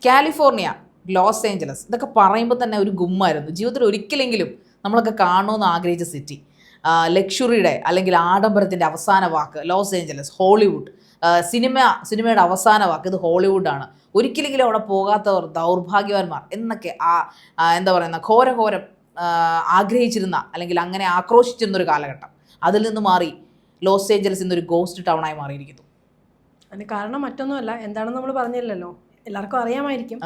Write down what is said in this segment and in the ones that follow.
California, loss Angeles ഇതൊക്കെ പറയുമ്പോൾ തന്നെ ഒരു ഗുമ്മായിരുന്നു. ജീവിതത്തിൽ ഒരിക്കലെങ്കിലും നമ്മളൊക്കെ കാണണമെന്ന് ആഗ്രഹിച്ച സിറ്റി. ലക്ഷറിയുടെ അല്ലെങ്കിൽ ആഡംബരത്തിൻ്റെ അവസാന വാക്ക് ലോസ് ഏഞ്ചലസ്, ഹോളിവുഡ്. സിനിമയുടെ അവസാന വാക്ക് ഇത് ഹോളിവുഡാണ്. ഒരിക്കലെങ്കിലും അവിടെ പോകാത്തവർ ദൗർഭാഗ്യവാന്മാർ എന്നൊക്കെ എന്താ പറയുന്ന ഘോരം ആഗ്രഹിച്ചിരുന്ന അല്ലെങ്കിൽ അങ്ങനെ ആക്രോശിച്ചിരുന്നൊരു കാലഘട്ടം. അതിൽ നിന്ന് മാറി ലോസ് ഏഞ്ചലസ് ഇന്നൊരു ഗോസ്റ്റ് ടൗൺ ആയി മാറിയിരിക്കുന്നു. അതിന് കാരണം മറ്റൊന്നുമല്ല, എന്താണെന്ന് നമ്മൾ പറഞ്ഞില്ലല്ലോ, എല്ലാവർക്കും അറിയാമായിരിക്കും.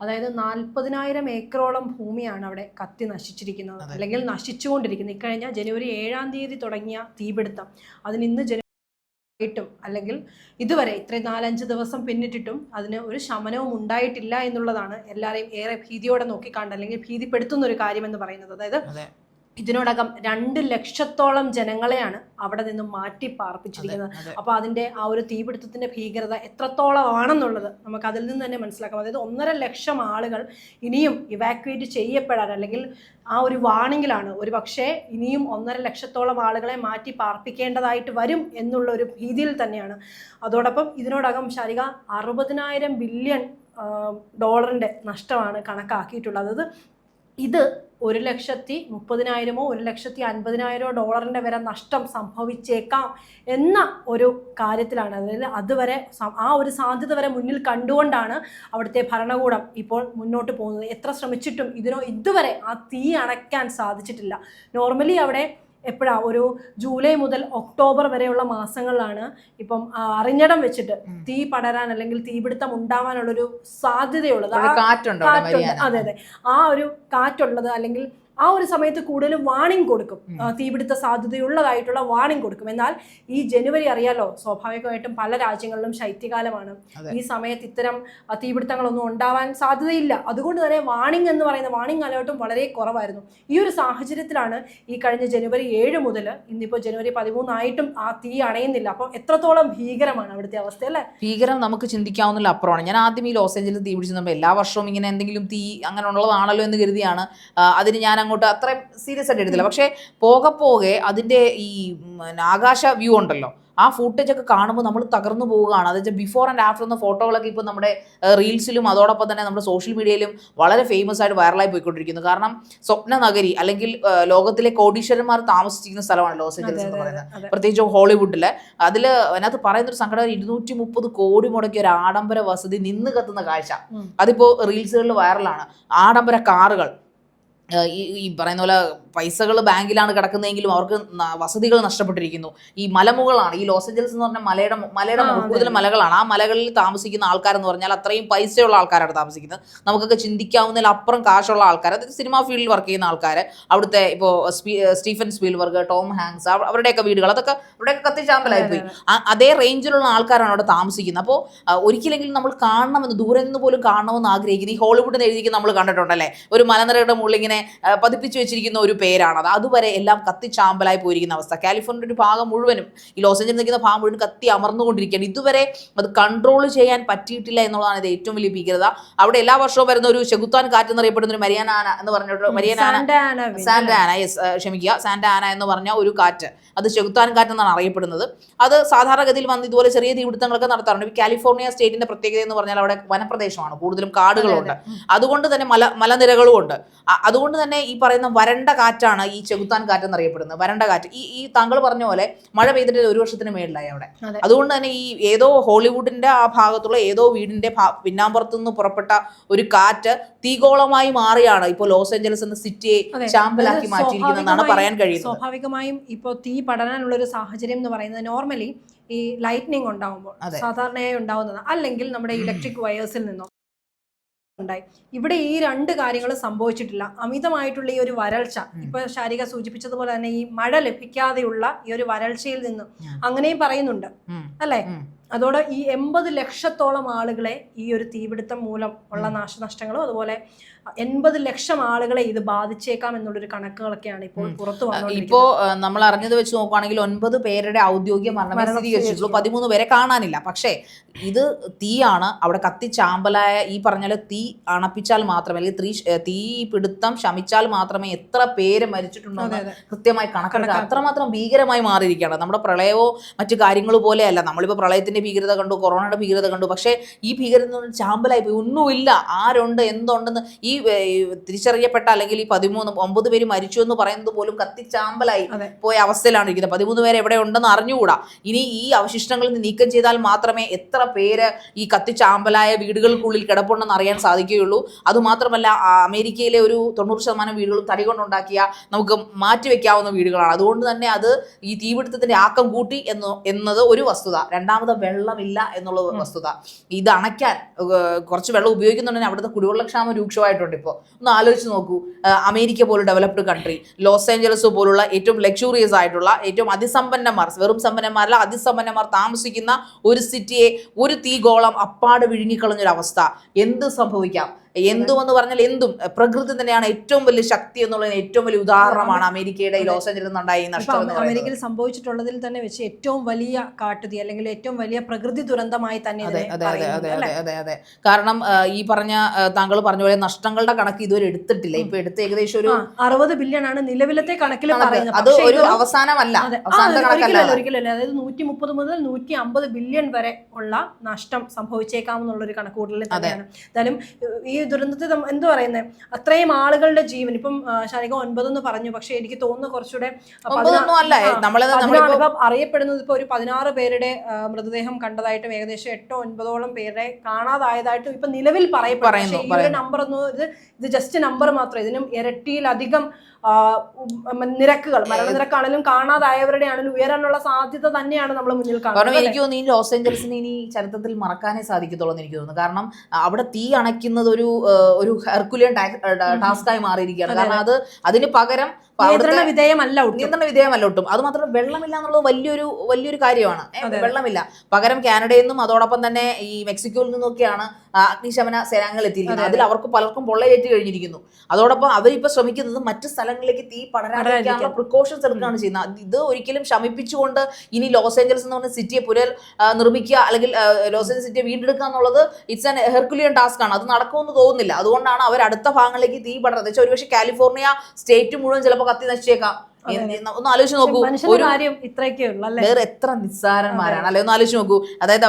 അതായത് 40,000 ഏക്കറോളം ഭൂമിയാണ് അവിടെ കത്തി നശിച്ചിരിക്കുന്നത്, അല്ലെങ്കിൽ നശിച്ചുകൊണ്ടിരിക്കുന്നത്. ഇക്കഴിഞ്ഞ ജനുവരി 7-ാം തീയതി തുടങ്ങിയ തീപിടുത്തം അതിന് ഇന്ന് ും അല്ലെങ്കിൽ ഇതുവരെ ഇത്രയും 4-5 ദിവസം പിന്നിട്ടിട്ടും അതിന് ഒരു ശമനവും ഉണ്ടായിട്ടില്ല എന്നുള്ളതാണ് എല്ലാവരെയും ഏറെ ഭീതിയോടെ നോക്കിക്കാണ്ട് അല്ലെങ്കിൽ ഭീതിപ്പെടുത്തുന്ന ഒരു കാര്യമെന്ന് പറയുന്നത്. അതായത് ഇതിനോടകം 2 ലക്ഷത്തോളം ജനങ്ങളെയാണ് അവിടെ നിന്നും മാറ്റി പാർപ്പിച്ചിരിക്കുന്നത്. അപ്പോൾ അതിൻ്റെ ആ ഒരു തീപിടുത്തത്തിൻ്റെ ഭീകരത എത്രത്തോളം ആണെന്നുള്ളത് നമുക്ക് അതിൽ നിന്ന് തന്നെ മനസ്സിലാക്കാം. അതായത് 1.5 ലക്ഷം ആളുകൾ ഇനിയും ഇവാക്യുവേറ്റ് ചെയ്യപ്പെടാൻ അല്ലെങ്കിൽ ആ ഒരു വാണിങ്ങിലാണ്. ഒരു പക്ഷേ ഇനിയും 1.5 ലക്ഷത്തോളം ആളുകളെ മാറ്റി പാർപ്പിക്കേണ്ടതായിട്ട് വരും എന്നുള്ള ഒരു ഭീതിയിൽ തന്നെയാണ്. അതോടൊപ്പം ഇതിനോടകം ശാരിക 60,000 ബില്യൺ ഡോളറിൻ്റെ നഷ്ടമാണ് കണക്കാക്കിയിട്ടുള്ളത്. അതായത് ഇത് 1,30,000 1,50,000 ഡോളറിൻ്റെ വരെ നഷ്ടം സംഭവിച്ചേക്കാം എന്ന ഒരു കാര്യത്തിലാണ്. അതായത് അതുവരെ ആ ഒരു സാധ്യത വരെ മുന്നിൽ കണ്ടുകൊണ്ടാണ് അവിടുത്തെ ഭരണകൂടം ഇപ്പോൾ മുന്നോട്ട് പോകുന്നത്. എത്ര ശ്രമിച്ചിട്ടും ഇതുവരെ ആ തീ അണയ്ക്കാൻ സാധിച്ചിട്ടില്ല. നോർമലി അവിടെ ഒരു ജൂലൈ മുതൽ ഒക്ടോബർ വരെയുള്ള മാസങ്ങളിലാണ് ഇപ്പം അറിഞ്ഞിടം വെച്ചിട്ട് തീ പടരാൻ അല്ലെങ്കിൽ തീപിടുത്തം ഉണ്ടാവാനുള്ളൊരു സാധ്യതയുള്ളത്. അതെ, ആ ഒരു കാറ്റുള്ളത് അല്ലെങ്കിൽ ആ ഒരു സമയത്ത് കൂടുതലും വാണിംഗ് കൊടുക്കും, തീപിടുത്ത സാധ്യതയുള്ളതായിട്ടുള്ള വാണിംഗ് കൊടുക്കും. എന്നാൽ ഈ ജനുവരി അറിയാലോ, സ്വാഭാവികമായിട്ടും പല രാജ്യങ്ങളിലും ശൈത്യകാലമാണ്. ഈ സമയത്ത് ഇത്തരം തീപിടുത്തങ്ങളൊന്നും ഉണ്ടാവാൻ സാധ്യതയില്ല. അതുകൊണ്ട് തന്നെ വാണിംഗ് എന്ന് പറയുന്ന വാണിംഗ് അലേർട്ടും വളരെ കുറവായിരുന്നു. ഈ ഒരു സാഹചര്യത്തിലാണ് ഈ കഴിഞ്ഞ ജനുവരി 7 മുതൽ ഇന്നിപ്പോൾ ജനുവരി 13 ആയിട്ടും ആ തീ അണയുന്നില്ല. അപ്പോൾ എത്രത്തോളം ഭീകരമാണ് അവിടുത്തെ അവസ്ഥ അല്ലേ? ഭീകരം നമുക്ക് ചിന്തിക്കാവുന്ന അപ്പുറമാണ്. ഞാൻ ആദ്യം ഈ ലോസ് ഏഞ്ചലസ് തീ പിടിച്ചു നമ്മൾ എല്ലാ വർഷവും ഇങ്ങനെ എന്തെങ്കിലും തീ അങ്ങനെ ഉള്ളതാണല്ലോ എന്ന് കരുതിയാണ് അതിന് ഞാൻ അങ്ങോട്ട് അത്രയും സീരിയസ് ആയിട്ട് എടുത്തില്ല. പക്ഷേ പോകെ അതിൻ്റെ ഈ ആകാശ വ്യൂ ഉണ്ടല്ലോ, ആ ഫുട്ടേജ് ഒക്കെ കാണുമ്പോൾ നമ്മൾ തകർന്നു പോവുകയാണ്. അതായത് ബിഫോർ ആൻഡ് ആഫ്റ്റർ എന്ന ഫോട്ടോകളൊക്കെ ഇപ്പോൾ നമ്മുടെ റീൽസിലും അതോടൊപ്പം തന്നെ നമ്മുടെ സോഷ്യൽ മീഡിയയിലും വളരെ ഫേമസ് ആയിട്ട് വൈറലായി പോയിക്കൊണ്ടിരിക്കുന്നു. കാരണം സ്വപ്ന നഗരി അല്ലെങ്കിൽ ലോകത്തിലെ കോടീശ്വരന്മാർ താമസിച്ചിരിക്കുന്ന സ്ഥലമാണ് ലോസ് ഏഞ്ചലസ് എന്ന് പറയുന്നത്, പ്രത്യേകിച്ചും ഹോളിവുഡിൽ. അതിനകത്ത് പറയുന്നൊരു സംഘടന 230 കോടി മുടക്കിയ ഒരു ആഡംബര വസതി നിന്ന് കത്തുന്ന കാഴ്ച അതിപ്പോൾ റീൽസുകളിൽ വൈറലാണ്. ആഡംബര കാറുകൾ, ഈ പറയുന്ന പോലെ പൈസകൾ ബാങ്കിലാണ് കിടക്കുന്നതെങ്കിലും അവർക്ക് വസതികൾ നഷ്ടപ്പെട്ടിരിക്കുന്നു. ഈ മലമുകളാണ് ഈ ലോസ് ഏഞ്ചലസ് എന്ന് പറഞ്ഞാൽ മലയുടെ കൂടുതൽ മലകളാണ്. ആ മലകളിൽ താമസിക്കുന്ന ആൾക്കാരെന്ന് പറഞ്ഞാൽ അത്രയും പൈസയുള്ള ആൾക്കാരാണ് താമസിക്കുന്നത്. നമുക്കൊക്കെ ചിന്തിക്കാവുന്നതിൽ അപ്പുറം കാശുള്ള ആൾക്കാർ, അതായത് സിനിമാ ഫീൽഡിൽ വർക്ക് ചെയ്യുന്ന ആൾക്കാർ, അവിടുത്തെ ഇപ്പോൾ സ്റ്റീഫൻ സ്പീൽബർഗ്, ടോം ഹാങ്ക്സ്, അവരുടെയൊക്കെ വീടുകൾ അതൊക്കെ അവിടെയൊക്കെ കത്തിച്ചാമ്പലായിപ്പോയി. അതേ റേഞ്ചിലുള്ള ആൾക്കാരാണ് അവിടെ താമസിക്കുന്നത്. അപ്പോൾ ഒരിക്കലെങ്കിലും നമ്മൾ കാണണമെന്ന്, ദൂരെ നിന്ന് പോലും കാണണമെന്ന് ആഗ്രഹിക്കുന്നത് ഈ ഹോളിവുഡ് എഴുതിക്ക് നമ്മൾ കണ്ടിട്ടുണ്ടല്ലേ, ഒരു മലനിരയുടെ മുകളിൽ ഇങ്ങനെ പതിപ്പിച്ചു വെച്ചിരിക്കുന്ന ഒരു പേരാണത്. അതുവരെ എല്ലാം കത്തിച്ചാമ്പലായി പോയിരിക്കുന്ന അവസ്ഥ. കാലിഫോർണിയ ഒരു ഭാഗം മുഴുവനും, ഈ ലോസ് ഏഞ്ചലസ് നിൽക്കുന്ന ഭാഗം മുഴുവൻ കത്തി അമർന്നുകൊണ്ടിരിക്കുകയാണ്. ഇതുവരെ അത് കൺട്രോൾ ചെയ്യാൻ പറ്റിയിട്ടില്ല എന്നുള്ളതാണ് ഇത് ഏറ്റവും വലിയ ഭീകരത. അവിടെ എല്ലാ വർഷവും വരുന്ന ഒരു ചെകുത്താൻ കാറ്റ് എന്നറിയപ്പെടുന്ന ഒരു മരിയാന എന്ന് പറഞ്ഞിട്ട് സാന്റ ആന എന്ന് പറഞ്ഞ ഒരു കാറ്റ്, അത് ചെകുത്താൻ കാറ്റ് എന്നാണ് അറിയപ്പെടുന്നത്. അത് സാധാരണഗതിയിൽ വന്ന് ഇതുപോലെ ചെറിയ തീപിടുത്തങ്ങളൊക്കെ നടത്താറുണ്ട്. ഈ കാലിഫോർണിയ സ്റ്റേറ്റിന്റെ പ്രത്യേകത എന്ന് പറഞ്ഞാൽ അവിടെ വനപ്രദേശമാണ്, കൂടുതലും കാടുകളുണ്ട്, അതുകൊണ്ട് തന്നെ മലനിരകളും ഉണ്ട്. അതുകൊണ്ട് തന്നെ ഈ പറയുന്ന വരണ്ട കാറ്റാണ് ഈ ചെകുത്താൻ കാറ്റ് എന്നറിയപ്പെടുന്നത്. വരണ്ട കാറ്റ് ഈ താങ്കൾ പറഞ്ഞ പോലെ മഴ പെയ്തിട്ട് 1 വർഷത്തിന് മേളിലായി അവിടെ. അതുകൊണ്ട് തന്നെ ഈ ഏതോ ഹോളിവുഡിന്റെ ആ ഭാഗത്തുള്ള ഏതോ വീടിന്റെ പിന്നാമ്പുറത്തു നിന്ന് പുറപ്പെട്ട ഒരു കാറ്റ് തീഗോളമായി മാറിയാണ് ഇപ്പോൾ ലോസ് ഏഞ്ചലസ് എന്ന സിറ്റിയെ ചാമ്പലാക്കി മാറ്റിയിരിക്കുന്നതെന്നാണ് പറയാൻ കഴിയുന്നത്. സ്വാഭാവികമായും ഇപ്പോൾ തീ പടരാനുള്ള ഒരു സാഹചര്യം എന്ന് പറയുന്നത് നോർമലി ഈ ലൈറ്റ്നിങ് ഉണ്ടാവുമ്പോൾ സാധാരണയായി ഉണ്ടാവുന്നത്, അല്ലെങ്കിൽ നമ്മുടെ ഇലക്ട്രിക് വയേഴ്സിൽ നിന്നോ ഉണ്ടായി. ഇവിടെ ഈ 2 കാര്യങ്ങളും സംഭവിച്ചിട്ടില്ല. അമിതമായിട്ടുള്ള ഈ ഒരു വരൾച്ച, ഇപ്പൊ ശാരിക സൂചിപ്പിച്ചതുപോലെ തന്നെ ഈ മഴ ലഭിക്കാതെയുള്ള ഈ ഒരു വരൾച്ചയിൽ നിന്നും അങ്ങനെയും പറയുന്നുണ്ട് അല്ലെ. അതോടെ ഈ 80 ലക്ഷത്തോളം ആളുകളെ ഈ ഒരു തീപിടുത്തം മൂലം ഉള്ള നാശനഷ്ടങ്ങളും അതുപോലെ 80 ലക്ഷം ആളുകളെ ഇത് ബാധിച്ചേക്കാം എന്നുള്ളൊരു കണക്കുകളൊക്കെയാണ് ഇപ്പോൾ പുറത്തു വന്നത്. ഇപ്പോൾ നമ്മൾ അറിഞ്ഞത് വെച്ച് നോക്കുകയാണെങ്കിൽ 9 പേരുടെ ഔദ്യോഗിക മരണം സ്ഥിരീകരിച്ചിട്ടുള്ളൂ, 13 പേരെ കാണാനില്ല. പക്ഷേ ഇത് തീയാണ്. അവിടെ കത്തിച്ചാമ്പലായ ഈ പറഞ്ഞാൽ തീ അണപ്പിച്ചാൽ മാത്രമേ, അല്ലെങ്കിൽ തീ പിടുത്തം ശമിച്ചാൽ മാത്രമേ എത്ര പേര് മരിച്ചിട്ടുണ്ടോ കൃത്യമായി കണക്കെടുക്കുക. അത്രമാത്രം ഭീകരമായി മാറിയിരിക്കുകയാണ്. നമ്മുടെ പ്രളയമോ മറ്റു കാര്യങ്ങളോ പോലെയല്ല. നമ്മളിപ്പോൾ പ്രളയത്തിന്റെ ഭീകരത കണ്ടു, കൊറോണയുടെ ഭീകരത കണ്ടു. പക്ഷേ ഈ ഭീകരത ചാമ്പലായി പോയി, ഒന്നുമില്ല, ആരുണ്ട് എന്തുണ്ടെന്ന് ഈ തിരിച്ചറിയപ്പെട്ട അല്ലെങ്കിൽ ഈ 9 പേര് മരിച്ചു എന്ന് പറയുന്നത് പോലും കത്തിച്ചാമ്പലായി പോയ അവസ്ഥയിലാണ് ഇരിക്കുന്നത്. 13 പേര് എവിടെ ഉണ്ടെന്ന് അറിഞ്ഞുകൂടാ. ഇനി ഈ അവശിഷ്ടങ്ങളിൽ നിന്ന് നീക്കം ചെയ്താൽ മാത്രമേ എത്ര പേര് ഈ കത്തിച്ചാമ്പലായ വീടുകൾക്കുള്ളിൽ കിടപ്പുണ്ടെന്ന് അറിയാൻ സാധിക്കുകയുള്ളൂ. അതുമാത്രമല്ല, അമേരിക്കയിലെ ഒരു 90% വീടുകളും തടി കൊണ്ടുണ്ടാക്കിയ നമുക്ക് മാറ്റിവെക്കാവുന്ന വീടുകളാണ്. അതുകൊണ്ട് തന്നെ അത് ഈ തീപിടുത്തത്തിന്റെ ആക്കം കൂട്ടി എന്നത് ഒരു വസ്തുത. രണ്ടാമത് വെള്ളമില്ല എന്നുള്ള വസ്തുത. ഇത് അണയ്ക്കാൻ കുറച്ച് വെള്ളം ഉപയോഗിക്കുന്നുണ്ടെങ്കിൽ അവിടുത്തെ കുടിവെള്ളക്ഷാമം രൂക്ഷമായിട്ടുണ്ട്. ഇപ്പോൾ ഒന്ന് ആലോചിച്ച് നോക്കൂ, അമേരിക്ക പോലെ ഡെവലപ്ഡ് കൺട്രി, ലോസ് ഏഞ്ചലസ് പോലുള്ള ഏറ്റവും ലക്ഷൂറിയസ് ആയിട്ടുള്ള ഏറ്റവും അതിസമ്പന്നന്മാർ, വെറും സമ്പന്നന്മാരല്ല അതിസമ്പന്നന്മാർ താമസിക്കുന്ന ഒരു സിറ്റിയെ ഒരു തീഗോളം അപ്പാട് വിഴുങ്ങിക്കളഞ്ഞൊരവസ്ഥ. എന്ത് സംഭവിക്കാം? എന്തുമെന്ന് പറഞ്ഞാൽ എന്തും. പ്രകൃതി തന്നെയാണ് ഏറ്റവും വലിയ ശക്തി എന്നുള്ളതിന് ഏറ്റവും വലിയ ഉദാഹരണമാണ് അമേരിക്കയുടെ ഈ ലോസ് ഏഞ്ചലസിൽ നിന്നുണ്ടായ നഷ്ടം. അമേരിക്കയിൽ സംഭവിച്ചിട്ടുള്ളതിൽ തന്നെ വെച്ച് ഏറ്റവും വലിയ കാട്ടുതീ അല്ലെങ്കിൽ ഏറ്റവും വലിയ പ്രകൃതി ദുരന്തമായി തന്നെ. അതെ. കാരണം ഈ പറഞ്ഞ താങ്കൾ പറഞ്ഞ പോലെ നഷ്ടങ്ങളുടെ കണക്ക് ഇതുവരെ എടുത്തിട്ടില്ല. ഇപ്പൊ എടുത്ത് ഏകദേശം ഒരു 60 ബില്യൺ ആണ് നിലവിലത്തെ കണക്കിൽ പറയുന്നത്. അത് ഒരു അവസാനമല്ല, ഒരിക്കലല്ല. അതായത് 130 മുതൽ 150 ബില്യൺ വരെ ഉള്ള നഷ്ടം സംഭവിച്ചേക്കാമെന്നുള്ളൊരു കണക്കുകൂടലിൽ തന്നെയാണ്. എന്തായാലും ഈ ദുരന്തത്തെ എന്ത് പറയുന്നത്, അത്രയും ആളുകളുടെ ജീവൻ, ഇപ്പം ശാരിക 9 എന്ന് പറഞ്ഞു, പക്ഷെ എനിക്ക് തോന്നുന്നു കുറച്ചുകൂടെ അറിയപ്പെടുന്നത് ഇപ്പൊ ഒരു 16 പേരുടെ മൃതദേഹം കണ്ടതായിട്ടും ഏകദേശം 8-9 പേരുടെ കാണാതായതായിട്ടും ഇപ്പൊ നിലവിൽ പറയപ്പെടുന്നു. ഈ ഒരു നമ്പർ ഒന്നും ഇത് ജസ്റ്റ് നമ്പർ മാത്രം. ഇതിനും ഇരട്ടിയിലധികം നിരക്കുകൾ, മരണനിരക്കാണെങ്കിലും കാണാതായവരുടെ ആണെങ്കിലും ഉയരാനുള്ള സാധ്യത തന്നെയാണ് നമ്മൾ മുന്നിൽ കാണുന്നത്. എനിക്ക് തോന്നുന്നു ഈ ലോസ് ഏഞ്ചൽസിന് ഇനി ചരിത്രത്തിൽ മറക്കാനേ സാധിക്കത്തുള്ളൂ എന്ന് എനിക്ക് തോന്നുന്നു. കാരണം അവിടെ തീ അണയ്ക്കുന്നത് ഒരു ഹെർക്കുലിയൻ ടാസ്കായി മാറിയിരിക്കുകയാണ്. കാരണം അതിന് പകരം നിയന്ത്രണ വിധേയമല്ല ഒട്ടും. അത് മാത്രമല്ല, വെള്ളമില്ല എന്നുള്ളത് വലിയൊരു കാര്യമാണ്. വെള്ളമില്ല. പകരം കാനഡയിൽ നിന്നും അതോടൊപ്പം തന്നെ ഈ മെക്സിക്കോയിൽ നിന്നൊക്കെയാണ് അഗ്നിശമന സേനാംഗങ്ങൾ എത്തിയിരിക്കുന്നത്. അതിൽ അവർക്ക് പലർക്കും പൊള്ളയേറ്റ് കഴിഞ്ഞിരിക്കുന്നു. അതോടൊപ്പം അവരിപ്പോ ശ്രമിക്കുന്നത് മറ്റു സ്ഥലങ്ങളിലേക്ക് തീ പടരാതിരിക്കാനുള്ള പ്രിക്കോഷൻസ് എടുക്കുകയാണ് ചെയ്യുന്നത്. ഇത് ഒരിക്കലും ശമിപ്പിച്ചുകൊണ്ട് ഇനി ലോസ് ഏഞ്ചൽസ് എന്ന് പറഞ്ഞ സിറ്റിയെ നിർമ്മിക്കുക അല്ലെങ്കിൽ ലോസ് ഏഞ്ചൽസ് സിറ്റിയെ വീണ്ടെടുക്കുക എന്നുള്ളത് ഇറ്റ്സ് ആൻ ഹെർക്കുലിയൻ ടാസ്ക് ആണ്. അത് നടക്കുമെന്ന് തോന്നുന്നില്ല. അതുകൊണ്ടാണ് അവർ അടുത്ത ഭാഗങ്ങളിലേക്ക് തീ പടരുന്നത്. ഒരുപക്ഷെ കാലിഫോർണിയ സ്റ്റേറ്റ് മുഴുവൻ ചിലപ്പോൾ കത്തി നശിച്ചേക്കാം. ഒന്ന് ആലോചിച്ച് നോക്കൂ, വേറെ എത്ര നിസ്സാരന്മാരാണ് അല്ലെ? ഒന്ന് ആലോചിച്ച് നോക്കൂ. അതായത്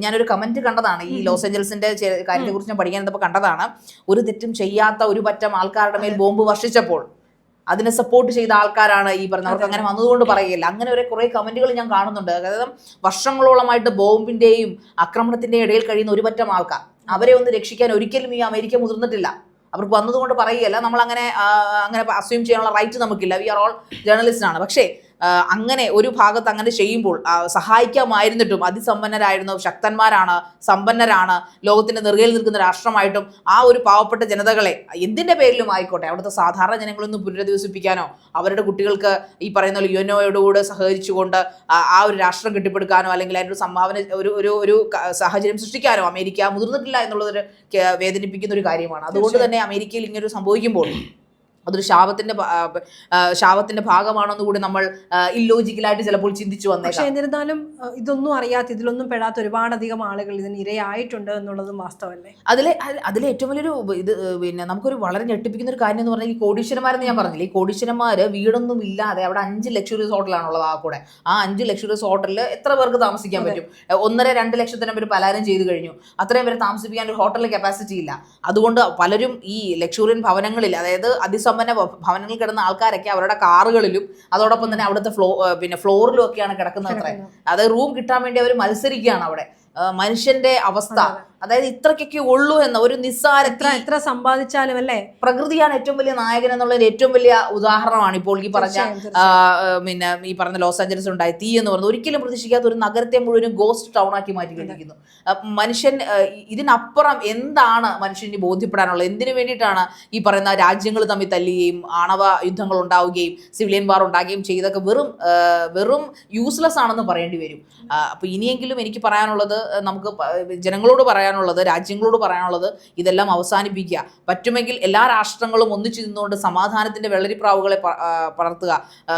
ഞാനൊരു കമന്റ് കണ്ടതാണ് ഈ ലോസ് ഏഞ്ചൽസിന്റെ കാര്യത്തെ കുറിച്ച് ഞാൻ പഠിക്കാൻ കണ്ടതാണ്. ഒരു തെറ്റും ചെയ്യാത്ത ഒരു പറ്റം ആൾക്കാരുടെ മേൽ ബോംബ് വർഷിച്ചപ്പോൾ അതിനെ സപ്പോർട്ട് ചെയ്ത ആൾക്കാരാണ് ഈ പറഞ്ഞ, അവർക്ക് അങ്ങനെ വന്നതുകൊണ്ട് പറയുകയില്ല. അങ്ങനെ കുറെ കമന്റുകൾ ഞാൻ കാണുന്നുണ്ട്. അതായത് വർഷങ്ങളോളമായിട്ട് ബോംബിന്റെയും ആക്രമണത്തിന്റെയും ഇടയിൽ കഴിയുന്ന ഒരു പറ്റം ആൾക്കാർ, അവരെ ഒന്ന് രക്ഷിക്കാൻ ഒരിക്കലും ഈ അമേരിക്ക മുതിർന്നിട്ടില്ല. അവർക്ക് വന്നതുകൊണ്ട് പറയുകയല്ല, നമ്മൾ അങ്ങനെ അസ്യൂം ചെയ്യാനുള്ള റൈറ്റ് നമുക്കില്ല. വി ആർ ഓൾ ജേർണലിസ്റ്റ് ആണ്. പക്ഷേ അങ്ങനെ ഒരു ഭാഗത്ത് അങ്ങനെ ചെയ്യുമ്പോൾ സഹായിക്കാമായിരുന്നിട്ടും അതിസമ്പന്നരായിരുന്നു, ശക്തന്മാരാണ്, സമ്പന്നരാണ്, ലോകത്തിന്റെ നെറുകയിൽ നിൽക്കുന്ന രാഷ്ട്രമായിട്ടും ആ ഒരു പാവപ്പെട്ട ജനതകളെ എന്തിന്റെ പേരിലും ആയിക്കോട്ടെ അവിടുത്തെ സാധാരണ ജനങ്ങളൊന്നും പുനരധിവസിപ്പിക്കാനോ അവരുടെ കുട്ടികൾക്ക് ഈ പറയുന്ന യുഎൻഒയോടുകൂടെ സഹകരിച്ചുകൊണ്ട് ആ ഒരു രാഷ്ട്രം കെട്ടിപ്പടുക്കാനോ അല്ലെങ്കിൽ അതിൻ്റെ സംഭാവന ഒരു സാഹചര്യം സൃഷ്ടിക്കാനോ അമേരിക്ക മുതിർന്നിട്ടില്ല എന്നുള്ളതൊരു വേദനിപ്പിക്കുന്ന ഒരു കാര്യമാണ്. അതുകൊണ്ട് തന്നെ അമേരിക്കയിൽ ഇങ്ങനൊരു സംഭവിക്കുമ്പോൾ അതൊരു ശാപത്തിന്റെ ഭാഗമാണെന്ന് കൂടി നമ്മൾ ഇല്ലോജിക്കലായിട്ട് ചിലപ്പോൾ ചിന്തിച്ചു വന്നേക്കാം. പക്ഷെ എന്നിരുന്നാലും ഇതൊന്നും അറിയാത്ത, ഇതിലൊന്നും പെടാത്ത ഒരുപാടധികം ആളുകൾ ഇതിന് ഇരയായിട്ടുണ്ട് എന്നുള്ളതും വാസ്തവല്ലേ? അതിലെ ഏറ്റവും വലിയൊരു ഇത് പിന്നെ നമുക്കൊരു വളരെ ഞെട്ടിപ്പിക്കുന്ന ഒരു കാര്യം എന്ന് പറഞ്ഞാൽ ഈ കോടീശ്വരന്മാരെന്ന് ഞാൻ പറഞ്ഞില്ലേ, ഈ കോടീശ്വരന്മാർ വീടൊന്നും ഇല്ലാതെ അവിടെ 5 ലക്ഷറീസ് ഹോട്ടലാണുള്ളത്. ആ കൂടെ ആ 5 ലക്ഷറീസ് ഹോട്ടലിൽ എത്ര പേർക്ക് താമസിക്കാൻ പറ്റും? 1.5-2 ലക്ഷത്തിന് പേര് പലായനം ചെയ്ത് കഴിഞ്ഞു. അത്രയും പേര് താമസിപ്പിക്കാൻ ഒരു ഹോട്ടലിൽ കപ്പാസിറ്റി ഇല്ല. അതുകൊണ്ട് പലരും ഈ ലക്ഷൂറിയൻ ഭവനങ്ങളിൽ, അതായത് ഭവനങ്ങളിൽ കിടന്ന ആൾക്കാരൊക്കെ അവരുടെ കാറുകളിലും അതോടൊപ്പം തന്നെ അവിടുത്തെ ഫ്ലോറിലും ഒക്കെയാണ് കിടക്കുന്നത്. അത്ര അതായത് റൂം കിട്ടാൻ വേണ്ടി അവർ മത്സരിക്കുകയാണ് അവിടെ. മനുഷ്യന്റെ അവസ്ഥ അതായത് ഇത്രക്കൊക്കെ ഉള്ളൂ എന്ന ഒരു നിസ്സാര, എത്ര സമ്പാദിച്ചാലും അല്ലേ, പ്രകൃതിയാണ് ഏറ്റവും വലിയ നായകൻ എന്നുള്ളതിന് ഏറ്റവും വലിയ ഉദാഹരണമാണ് ഇപ്പോൾ ഈ പറഞ്ഞ ലോസ് ആഞ്ചലസ് ഉണ്ടായ തീ എന്ന് പറയുന്നത്. ഒരിക്കലും പ്രതീക്ഷിക്കാത്ത ഒരു നഗരത്തെ മുഴുവൻ ഗോസ്റ്റ് ടൗൺ ആക്കി മാറ്റിക്കൊണ്ടിരിക്കുന്നു. മനുഷ്യൻ ഇതിനപ്പുറം എന്താണ് മനുഷ്യന് ബോധ്യപ്പെടാനുള്ളത്? എന്തിനു വേണ്ടിയിട്ടാണ് ഈ പറയുന്ന രാജ്യങ്ങൾ തമ്മിൽ തല്ലുകയും ആണവ യുദ്ധങ്ങൾ ഉണ്ടാവുകയും സിവിലിയൻ വാർ ഉണ്ടാകുകയും ചെയ്തൊക്കെ വെറും യൂസ്ലെസ് ആണെന്ന് പറയേണ്ടി വരും. അപ്പൊ ഇനിയെങ്കിലും എനിക്ക് പറയാനുള്ളത്, നമുക്ക് ജനങ്ങളോട് പറയാനുള്ളത്, രാജ്യങ്ങളോട് പറയാനുള്ളത്, ഇതെല്ലാം അവസാനിപ്പിക്കുക. പറ്റുമെങ്കിൽ എല്ലാ രാഷ്ട്രങ്ങളും ഒന്നിച്ചു നിന്നുകൊണ്ട് സമാധാനത്തിന്റെ വെള്ളരിപ്രാവുകളെ പടർത്തുക.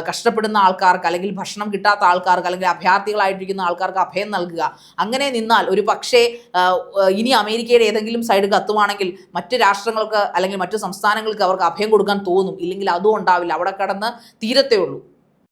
കഷ്ടപ്പെടുന്ന ആൾക്കാർക്ക് അല്ലെങ്കിൽ ഭക്ഷണം കിട്ടാത്ത ആൾക്കാർക്ക് അല്ലെങ്കിൽ അഭയാർത്ഥികളായിട്ടിരിക്കുന്ന ആൾക്കാർക്ക് അഭയം നൽകുക. അങ്ങനെ നിന്നാൽ ഒരു പക്ഷേ ഇനി അമേരിക്കയുടെ ഏതെങ്കിലും സൈഡ് കത്തുവാണെങ്കിൽ മറ്റ് രാഷ്ട്രങ്ങൾക്ക് അല്ലെങ്കിൽ മറ്റു സംസ്ഥാനങ്ങൾക്ക് അവർക്ക് അഭയം കൊടുക്കാൻ തോന്നും. ഇല്ലെങ്കിൽ അതും ഉണ്ടാവില്ല, അവിടെ കടന്ന് തീരത്തേ ഉള്ളൂ.